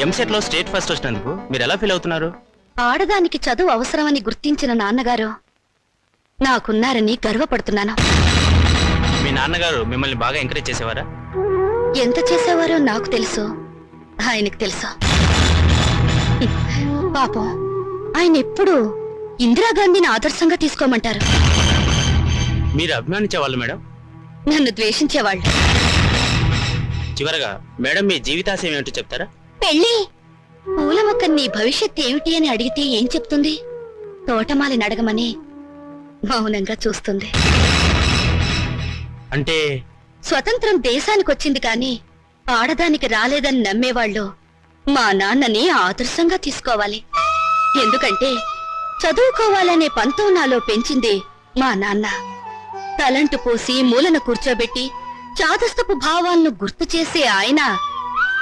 ఎంసెట్ లో state first వచ్చినందుకు మీరు ఎలా ఫీల్ అవుతున్నారు? ఆడదానికి చదువు అవసరమని గుర్తించిన నాన్నగారు నాకున్నారని గర్వపడుతున్నాను. మీ నాన్నగారు మిమ్మల్ని బాగా ఎంకరేజ్ చేసేవారా? ఎంత చేసేవారో నాకు తెలుసు, ఆయనకు తెలుసు. పాపం ఆయన ఎప్పుడు ఇందిరాగాంధీని ఆదర్శంగా తీసుకోమంటారు. మీరు అభిమానించేవాళ్ళు మేడం? నన్ను ద్వేషించేవాళ్ళు. చివరగా మేడం మీ జీవితాశయం ఏమిటో చెప్తారా? పెళ్ళి. పూల మొక్క నీ భవిష్యత్ ఏమిటి అని అడిగితే ఏం చెప్తుంది? తోటమాలిని అడగమని మౌనంగా చూస్తుంది. అంటే స్వతంత్రం దేశానికి వచ్చింది కానీ ఆడదానికి రాలేదని నమ్మేవాళ్ళు మా నాన్నని ఆదర్శంగా తీసుకోవాలి. ఎందుకంటే చదువుకోవాలనే పంతం నాలో పెంచింది మా నాన్న. తలంటు పోసి మూలన కూర్చోబెట్టి చాదస్తపు భావాలను గుర్తు చేసే ఆయన